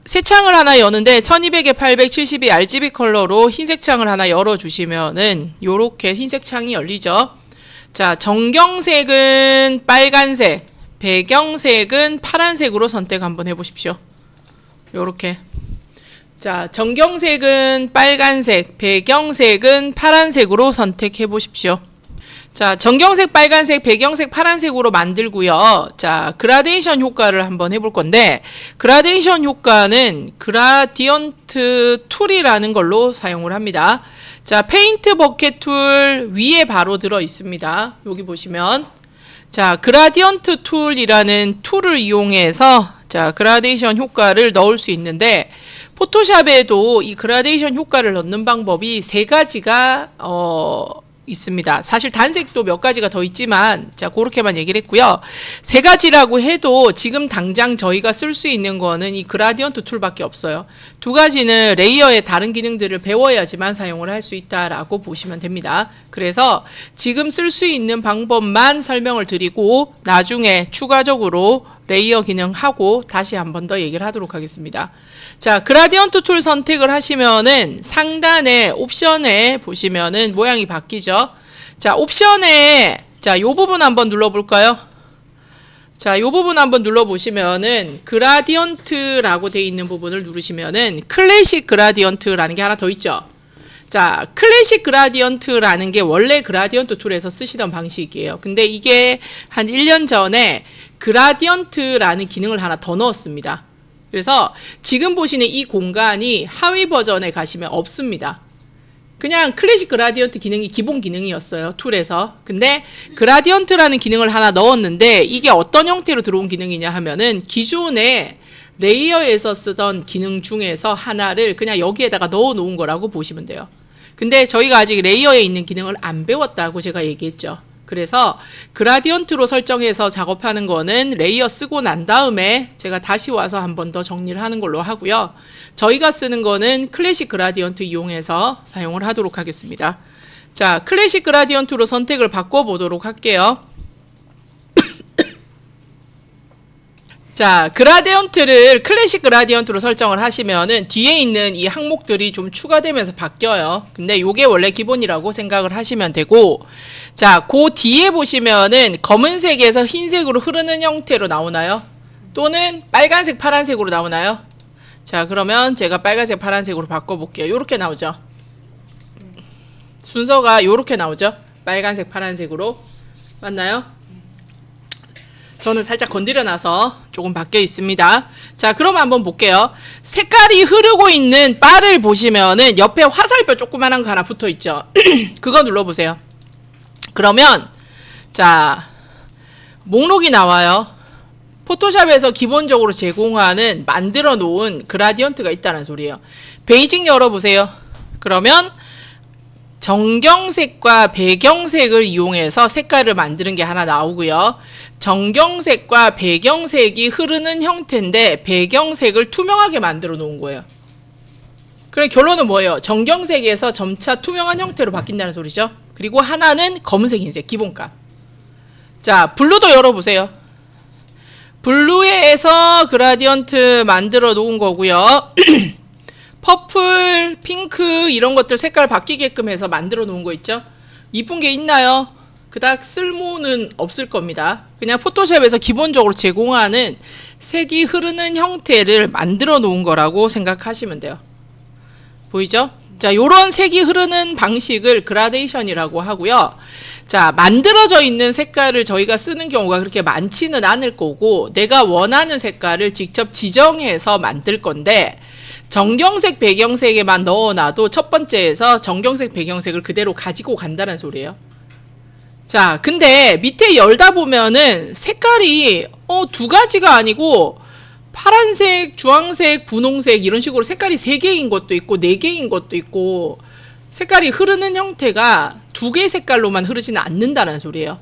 새 창을 하나 여는데 1200에 872 RGB 컬러로 흰색 창을 하나 열어주시면은 요렇게 흰색 창이 열리죠. 자, 정경색은 빨간색, 배경색은 파란색으로 선택 한번 해보십시오. 요렇게. 자, 정경색은 빨간색, 배경색은 파란색으로 선택해 보십시오. 자, 정경색, 빨간색, 배경색, 파란색으로 만들고요. 자, 그라데이션 효과를 한번 해볼 건데, 그라데이션 효과는 그라디언트 툴이라는 걸로 사용을 합니다. 자, 페인트 버켓 툴 위에 바로 들어 있습니다. 여기 보시면. 자, 그라디언트 툴이라는 툴을 이용해서 자, 그라데이션 효과를 넣을 수 있는데, 포토샵에도 이 그라데이션 효과를 넣는 방법이 세 가지가 있습니다. 사실 단색도 몇 가지가 더 있지만 자, 그렇게만 얘기를 했고요. 세 가지라고 해도 지금 당장 저희가 쓸 수 있는 거는 이 그라디언트 툴밖에 없어요. 두 가지는 레이어의 다른 기능들을 배워야지만 사용을 할 수 있다라고 보시면 됩니다. 그래서 지금 쓸 수 있는 방법만 설명을 드리고 나중에 추가적으로 레이어 기능하고 다시 한 번 더 얘기를 하도록 하겠습니다. 자, 그라디언트 툴 선택을 하시면은 상단에 옵션에 보시면은 모양이 바뀌죠. 자, 옵션에 자, 요 부분 한번 눌러볼까요? 자, 요 부분 한번 눌러보시면은 그라디언트라고 되어 있는 부분을 누르시면은 클래식 그라디언트라는 게 하나 더 있죠. 자, 클래식 그라디언트라는 게 원래 그라디언트 툴에서 쓰시던 방식이에요. 근데 이게 한 1년 전에 그라디언트라는 기능을 하나 더 넣었습니다. 그래서 지금 보시는 이 공간이 하위 버전에 가시면 없습니다. 그냥 클래식 그라디언트 기능이 기본 기능이었어요. 툴에서. 근데 그라디언트라는 기능을 하나 넣었는데 이게 어떤 형태로 들어온 기능이냐 하면은 기존에 레이어에서 쓰던 기능 중에서 하나를 그냥 여기에다가 넣어 놓은 거라고 보시면 돼요. 근데 저희가 아직 레이어에 있는 기능을 안 배웠다고 제가 얘기했죠. 그래서 그라디언트로 설정해서 작업하는 거는 레이어 쓰고 난 다음에 제가 다시 와서 한 번 더 정리를 하는 걸로 하고요. 저희가 쓰는 거는 클래식 그라디언트 이용해서 사용을 하도록 하겠습니다. 자, 클래식 그라디언트로 선택을 바꿔보도록 할게요. 자, 그라디언트를 클래식 그라디언트로 설정을 하시면은 뒤에 있는 이 항목들이 좀 추가되면서 바뀌어요. 근데 요게 원래 기본이라고 생각을 하시면 되고, 자, 그 뒤에 보시면은 검은색에서 흰색으로 흐르는 형태로 나오나요? 또는 빨간색, 파란색으로 나오나요? 자, 그러면 제가 빨간색, 파란색으로 바꿔볼게요. 요렇게 나오죠? 순서가 요렇게 나오죠? 빨간색, 파란색으로. 맞나요? 저는 살짝 건드려놔서 조금 바뀌어 있습니다. 자, 그럼 한번 볼게요. 색깔이 흐르고 있는 바를 보시면은 옆에 화살표 조그만한 거 하나 붙어 있죠. 그거 눌러보세요. 그러면 자, 목록이 나와요. 포토샵에서 기본적으로 제공하는 만들어 놓은 그라디언트가 있다는 소리예요. 베이직 열어보세요. 그러면 정경색과 배경색을 이용해서 색깔을 만드는 게 하나 나오고요. 정경색과 배경색이 흐르는 형태인데 배경색을 투명하게 만들어 놓은 거예요. 그래, 결론은 뭐예요? 정경색에서 점차 투명한 형태로 바뀐다는 소리죠. 그리고 하나는 검은색, 흰색 기본값. 자, 블루도 열어보세요. 블루에서 그라디언트 만들어 놓은 거고요. 퍼플, 핑크 이런 것들 색깔 바뀌게끔 해서 만들어 놓은 거 있죠? 이쁜 게 있나요? 그닥 쓸모는 없을 겁니다. 그냥 포토샵에서 기본적으로 제공하는 색이 흐르는 형태를 만들어 놓은 거라고 생각하시면 돼요. 보이죠? 자, 요런 색이 흐르는 방식을 그라데이션이라고 하고요. 자, 만들어져 있는 색깔을 저희가 쓰는 경우가 그렇게 많지는 않을 거고 내가 원하는 색깔을 직접 지정해서 만들 건데 정경색, 배경색에만 넣어놔도 첫 번째에서 정경색, 배경색을 그대로 가지고 간다는 소리예요. 자, 근데 밑에 열다 보면은 색깔이 두 가지가 아니고 파란색, 주황색, 분홍색 이런 식으로 색깔이 3개인 것도 있고 4개인 것도 있고 색깔이 흐르는 형태가 2개의 색깔로만 흐르지는 않는다는 소리예요.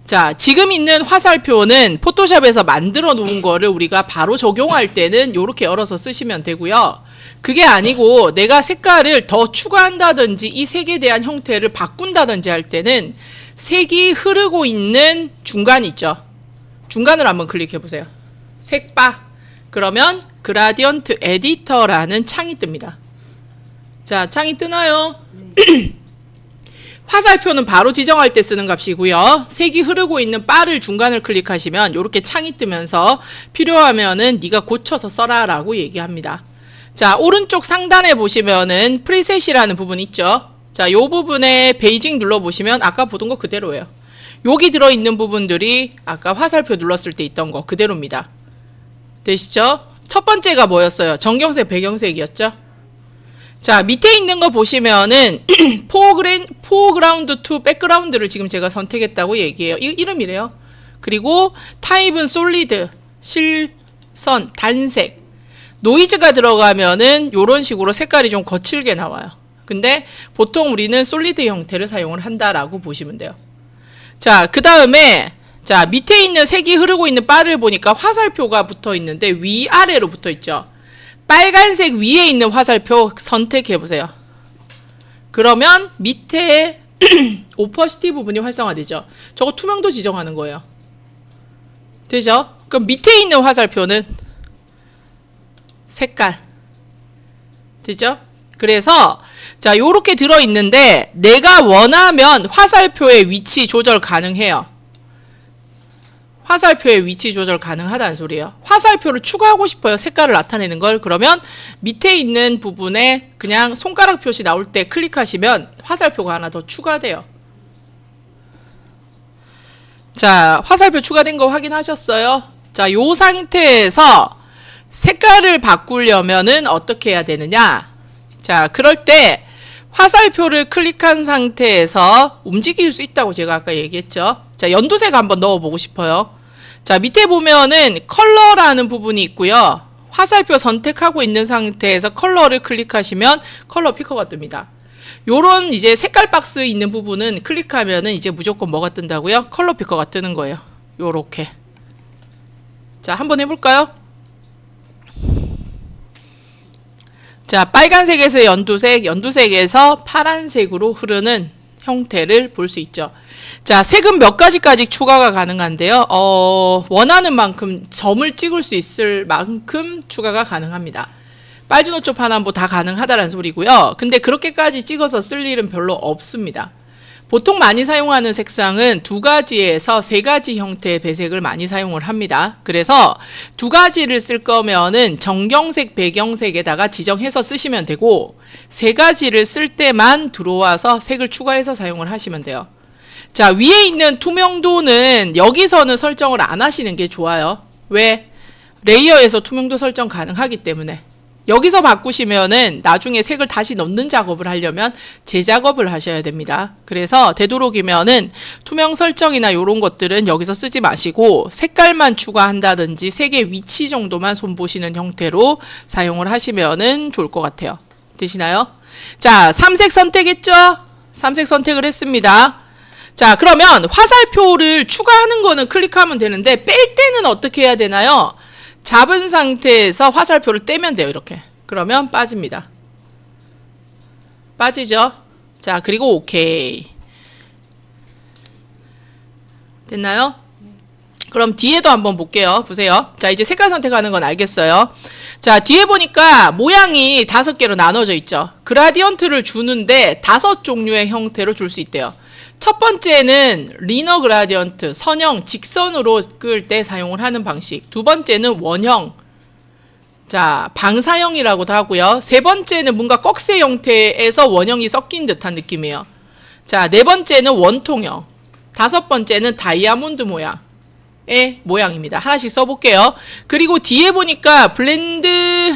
자, 지금 있는 화살표는 포토샵에서 만들어 놓은 거를 우리가 바로 적용할 때는 이렇게 열어서 쓰시면 되고요. 그게 아니고 내가 색깔을 더 추가한다든지 이 색에 대한 형태를 바꾼다든지 할 때는 색이 흐르고 있는 중간 있죠. 중간을 한번 클릭해 보세요. 색바. 그러면 그라디언트 에디터라는 창이 뜹니다. 자, 창이 뜨나요? 화살표는 바로 지정할 때 쓰는 값이고요. 색이 흐르고 있는 바를 중간을 클릭하시면 이렇게 창이 뜨면서 필요하면은 네가 고쳐서 써라 라고 얘기합니다. 자, 오른쪽 상단에 보시면은 프리셋이라는 부분 있죠. 자, 요 부분에 베이징 눌러보시면 아까 보던 거 그대로예요. 여기 들어있는 부분들이 아까 화살표 눌렀을 때 있던 거 그대로입니다. 되시죠? 첫 번째가 뭐였어요? 정경색, 배경색이었죠? 자, 밑에 있는 거 보시면은 포그라운드 투 백그라운드를 지금 제가 선택했다고 얘기해요. 이름이래요. 그리고 타입은 솔리드, 실선, 단색. 노이즈가 들어가면은 이런 식으로 색깔이 좀 거칠게 나와요. 근데 보통 우리는 솔리드 형태를 사용을 한다라고 보시면 돼요. 자, 그 다음에 자, 밑에 있는 색이 흐르고 있는 바를 보니까 화살표가 붙어 있는데 위아래로 붙어 있죠. 빨간색 위에 있는 화살표 선택해 보세요. 그러면 밑에 오퍼시티 부분이 활성화되죠. 저거 투명도 지정하는 거예요. 되죠? 그럼 밑에 있는 화살표는 색깔. 되죠? 그래서 자, 요렇게 들어 있는데 내가 원하면 화살표의 위치 조절 가능해요. 화살표의 위치 조절 가능하다는 소리예요. 화살표를 추가하고 싶어요. 색깔을 나타내는 걸. 그러면 밑에 있는 부분에 그냥 손가락 표시 나올 때 클릭하시면 화살표가 하나 더 추가돼요. 자, 화살표 추가된 거 확인하셨어요? 자, 요 상태에서 색깔을 바꾸려면은 어떻게 해야 되느냐? 자, 그럴 때 화살표를 클릭한 상태에서 움직일 수 있다고 제가 아까 얘기했죠. 자, 연두색 한번 넣어보고 싶어요. 자, 밑에 보면은 컬러라는 부분이 있고요. 화살표 선택하고 있는 상태에서 컬러를 클릭하시면 컬러 피커가 뜹니다. 요런 이제 색깔 박스 있는 부분은 클릭하면은 이제 무조건 뭐가 뜬다고요? 컬러 피커가 뜨는 거예요. 요렇게. 자, 한번 해볼까요? 자, 빨간색에서 연두색, 연두색에서 파란색으로 흐르는 형태를 볼 수 있죠. 자, 색은 몇 가지까지 추가가 가능한데요. 원하는 만큼 점을 찍을 수 있을 만큼 추가가 가능합니다. 빨주노초 파남보 다 가능하다는 소리고요. 근데 그렇게까지 찍어서 쓸 일은 별로 없습니다. 보통 많이 사용하는 색상은 2가지에서 3가지 형태의 배색을 많이 사용을 합니다. 그래서 2가지를 쓸 거면은 정경색, 배경색에다가 지정해서 쓰시면 되고 3가지를 쓸 때만 들어와서 색을 추가해서 사용을 하시면 돼요. 자, 위에 있는 투명도는 여기서는 설정을 안 하시는 게 좋아요. 왜? 레이어에서 투명도 설정 가능하기 때문에. 여기서 바꾸시면은 나중에 색을 다시 넣는 작업을 하려면 재작업을 하셔야 됩니다. 그래서 되도록이면은 투명 설정이나 이런 것들은 여기서 쓰지 마시고 색깔만 추가한다든지 색의 위치 정도만 손보시는 형태로 사용을 하시면은 좋을 것 같아요. 되시나요? 자, 3색 선택했죠? 3색 선택을 했습니다. 자, 그러면 화살표를 추가하는 거는 클릭하면 되는데 뺄 때는 어떻게 해야 되나요? 잡은 상태에서 화살표를 떼면 돼요. 이렇게. 그러면 빠집니다. 빠지죠? 자, 그리고 오케이. 됐나요? 그럼 뒤에도 한번 볼게요. 보세요. 자, 이제 색깔 선택하는 건 알겠어요. 자, 뒤에 보니까 모양이 5개로 나눠져 있죠. 그라디언트를 주는데 5종류의 형태로 줄 수 있대요. 첫 번째는 리너 그라디언트, 선형, 직선으로 끌 때 사용을 하는 방식. 두 번째는 원형, 자, 방사형이라고도 하고요. 세 번째는 뭔가 꺽쇠 형태에서 원형이 섞인 듯한 느낌이에요. 자, 네 번째는 원통형, 다섯 번째는 다이아몬드 모양의 모양입니다. 하나씩 써볼게요. 그리고 뒤에 보니까 블렌딩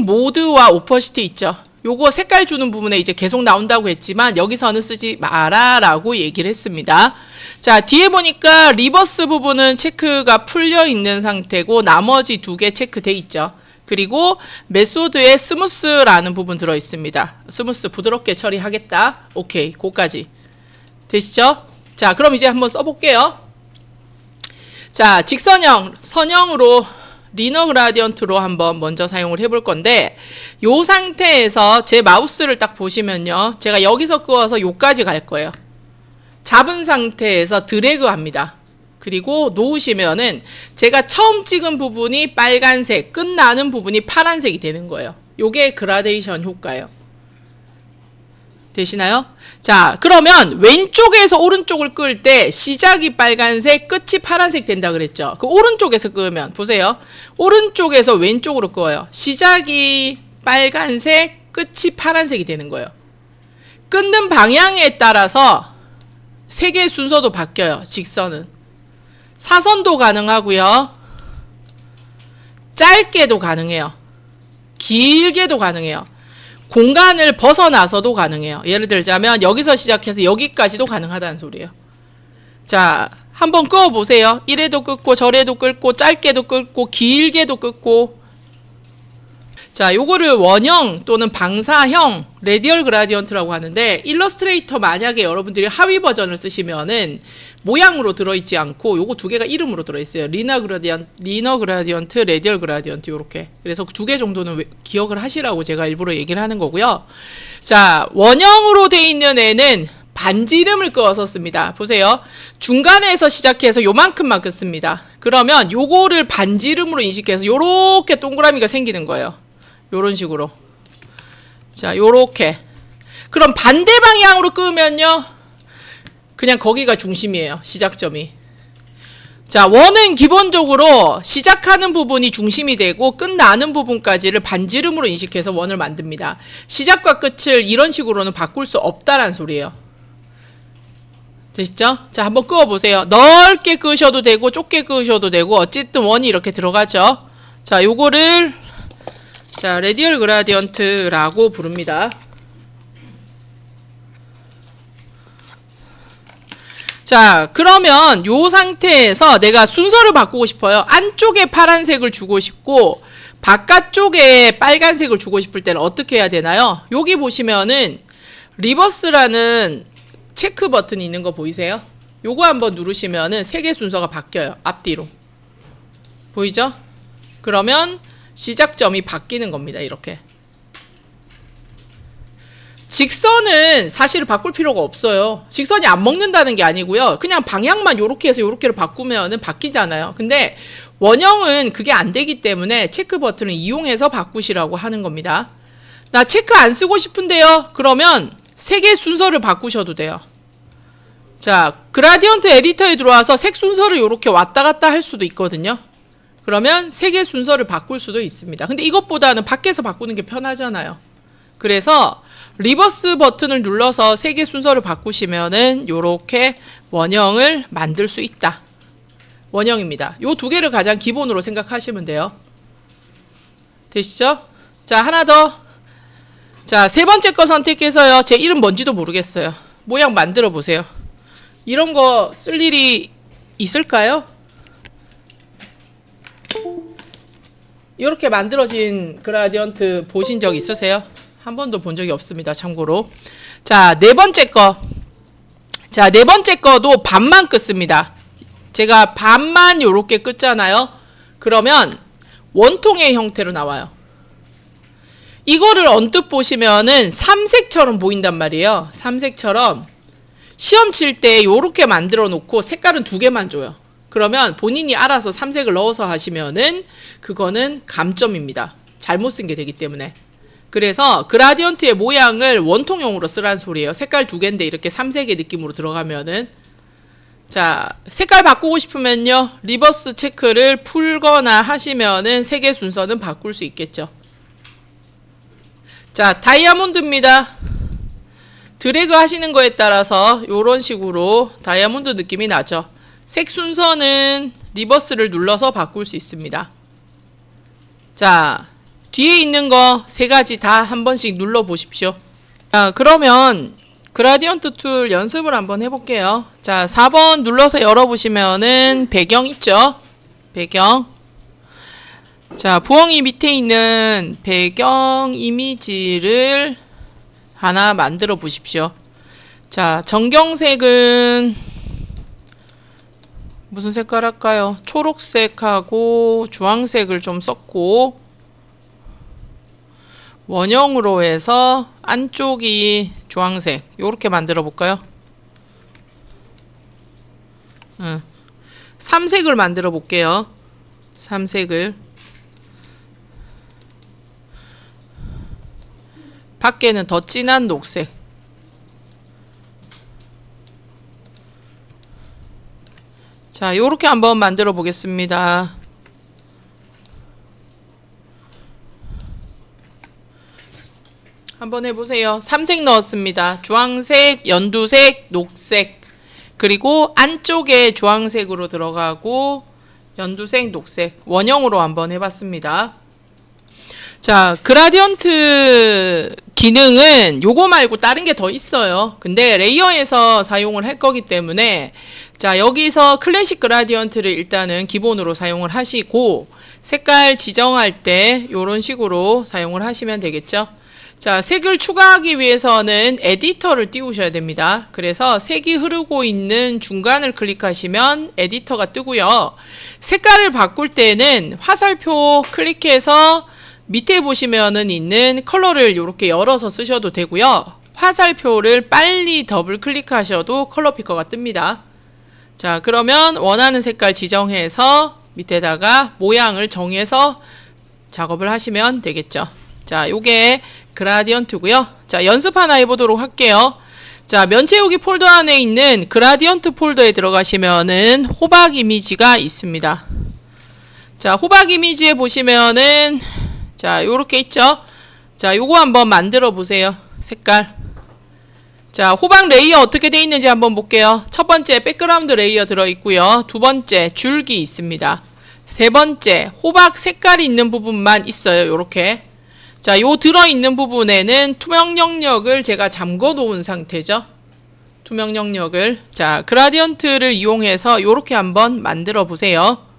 모드와 오퍼시티 있죠. 요거 색깔 주는 부분에 이제 계속 나온다고 했지만 여기서는 쓰지 마라 라고 얘기를 했습니다. 자, 뒤에 보니까 리버스 부분은 체크가 풀려 있는 상태고 나머지 2개 체크돼 있죠. 그리고 메소드에 스무스라는 부분 들어 있습니다. 스무스 부드럽게 처리하겠다. 오케이, 그거까지 되시죠? 자, 그럼 이제 한번 써볼게요. 자, 직선형, 선형으로 리너 그라디언트로 한번 먼저 사용을 해볼 건데 요 상태에서 제 마우스를 딱 보시면요. 제가 여기서 끄어서 요까지 갈 거예요. 잡은 상태에서 드래그 합니다. 그리고 놓으시면은 제가 처음 찍은 부분이 빨간색, 끝나는 부분이 파란색이 되는 거예요. 요게 그라데이션 효과예요. 되시나요? 자, 그러면 왼쪽에서 오른쪽을 끌 때 시작이 빨간색, 끝이 파란색 된다 그랬죠. 그 오른쪽에서 끄면 보세요. 오른쪽에서 왼쪽으로 끄어요. 시작이 빨간색, 끝이 파란색이 되는 거예요. 끊는 방향에 따라서 색의 순서도 바뀌어요. 직선은. 사선도 가능하고요. 짧게도 가능해요. 길게도 가능해요. 공간을 벗어나서도 가능해요. 예를 들자면 여기서 시작해서 여기까지도 가능하다는 소리예요. 자, 한번 끄어보세요. 이래도 끄고 저래도 끌고 짧게도 끌고 길게도 끌고. 자, 요거를 원형 또는 방사형 레디얼 그라디언트라고 하는데, 일러스트레이터 만약에 여러분들이 하위 버전을 쓰시면은 모양으로 들어있지 않고 요거 두 개가 이름으로 들어있어요. 리너 그라디언트, 레디얼 그라디언트 요렇게. 그래서 두 개 정도는 기억을 하시라고 제가 일부러 얘기를 하는 거고요. 자, 원형으로 돼 있는 애는 반지 이름을 끄어서 씁니다. 보세요. 중간에서 시작해서 요만큼만 긋습니다. 그러면 요거를 반지 이름으로 인식해서 요렇게 동그라미가 생기는 거예요. 요런 식으로. 자, 요렇게. 그럼 반대 방향으로 끄면요, 그냥 거기가 중심이에요. 시작점이. 자, 원은 기본적으로 시작하는 부분이 중심이 되고 끝나는 부분까지를 반지름으로 인식해서 원을 만듭니다. 시작과 끝을 이런 식으로는 바꿀 수 없다라는 소리예요. 되시죠? 자, 한번 끄어보세요. 넓게 끄셔도 되고 좁게 끄셔도 되고 어쨌든 원이 이렇게 들어가죠. 자, 요거를 자, 레디얼 그라디언트라고 부릅니다. 자, 그러면 요 상태에서 내가 순서를 바꾸고 싶어요. 안쪽에 파란색을 주고 싶고 바깥쪽에 빨간색을 주고 싶을 때는 어떻게 해야 되나요? 여기 보시면은 리버스라는 체크 버튼이 있는 거 보이세요? 요거 한번 누르시면은 색의 순서가 바뀌어요. 앞뒤로. 보이죠? 그러면 시작점이 바뀌는 겁니다. 이렇게. 직선은 사실 바꿀 필요가 없어요. 직선이 안 먹는다는 게 아니고요. 그냥 방향만 요렇게 해서 요렇게로 바꾸면은 바뀌잖아요. 근데 원형은 그게 안 되기 때문에 체크 버튼을 이용해서 바꾸시라고 하는 겁니다. 나 체크 안 쓰고 싶은데요. 그러면 색의 순서를 바꾸셔도 돼요. 자, 그라디언트 에디터에 들어와서 색 순서를 요렇게 왔다 갔다 할 수도 있거든요. 그러면 색의 순서를 바꿀 수도 있습니다. 근데 이것보다는 밖에서 바꾸는 게 편하잖아요. 그래서 리버스 버튼을 눌러서 색의 순서를 바꾸시면은 요렇게 원형을 만들 수 있다. 원형입니다. 요 두 개를 가장 기본으로 생각하시면 돼요. 되시죠? 자, 하나 더. 자, 세 번째 거 선택해서요. 제 이름 뭔지도 모르겠어요. 모양 만들어 보세요. 이런 거 쓸 일이 있을까요? 이렇게 만들어진 그라디언트 보신 적 있으세요? 한 번도 본 적이 없습니다. 참고로. 자, 네 번째 거. 자, 네 번째 거도 반만 긋습니다. 제가 반만 요렇게 긋잖아요. 그러면 원통의 형태로 나와요. 이거를 언뜻 보시면은 삼색처럼 보인단 말이에요. 삼색처럼. 시험 칠 때 요렇게 만들어 놓고 색깔은 두 개만 줘요. 그러면 본인이 알아서 삼색을 넣어서 하시면은 그거는 감점입니다. 잘못 쓴 게 되기 때문에. 그래서 그라디언트의 모양을 원통형으로 쓰라는 소리예요. 색깔 두 개인데 이렇게 삼색의 느낌으로 들어가면은. 자, 색깔 바꾸고 싶으면요. 리버스 체크를 풀거나 하시면은 색의 순서는 바꿀 수 있겠죠. 자, 다이아몬드입니다. 드래그 하시는 거에 따라서 이런 식으로 다이아몬드 느낌이 나죠. 색 순서는 리버스를 눌러서 바꿀 수 있습니다. 자, 뒤에 있는 거 세 가지 다 한 번씩 눌러 보십시오. 자, 그러면 그라디언트 툴 연습을 한번 해볼게요. 자, 4번 눌러서 열어보시면은 배경 있죠? 배경. 자, 부엉이 밑에 있는 배경 이미지를 하나 만들어 보십시오. 자, 정경색은 무슨 색깔 할까요? 초록색하고 주황색을 좀 썼고, 원형으로 해서 안쪽이 주황색 요렇게 만들어 볼까요? 삼색을 만들어 볼게요. 삼색을. 밖에는 더 진한 녹색. 자, 요렇게 한번 만들어 보겠습니다. 한번 해보세요. 삼색 넣었습니다. 주황색, 연두색, 녹색. 그리고 안쪽에 주황색으로 들어가고 연두색, 녹색. 원형으로 한번 해봤습니다. 자, 그라디언트 기능은 요거 말고 다른 게 더 있어요. 근데 레이어에서 사용을 할 거기 때문에 자, 여기서 클래식 그라디언트를 일단은 기본으로 사용을 하시고 색깔 지정할 때 요런 식으로 사용을 하시면 되겠죠. 자, 색을 추가하기 위해서는 에디터를 띄우셔야 됩니다. 그래서 색이 흐르고 있는 중간을 클릭하시면 에디터가 뜨고요. 색깔을 바꿀 때는 화살표 클릭해서 밑에 보시면은 있는 컬러를 이렇게 열어서 쓰셔도 되고요. 화살표를 빨리 더블 클릭하셔도 컬러 피커가 뜹니다. 자, 그러면 원하는 색깔 지정해서 밑에다가 모양을 정해서 작업을 하시면 되겠죠. 자, 요게 그라디언트고요. 자, 연습 하나 해보도록 할게요. 자, 면채우기 폴더 안에 있는 그라디언트 폴더에 들어가시면은 호박 이미지가 있습니다. 자, 호박 이미지에 보시면은 자, 요렇게 있죠. 자, 요거 한번 만들어 보세요. 색깔. 자, 호박 레이어 어떻게 돼 있는지 한번 볼게요. 첫 번째 백그라운드 레이어 들어 있고요. 두 번째 줄기 있습니다. 세 번째 호박 색깔이 있는 부분만 있어요. 요렇게. 자, 요 들어있는 부분에는 투명 영역을 제가 잠궈 놓은 상태죠. 투명 영역을. 자, 그라디언트를 이용해서 요렇게 한번 만들어 보세요.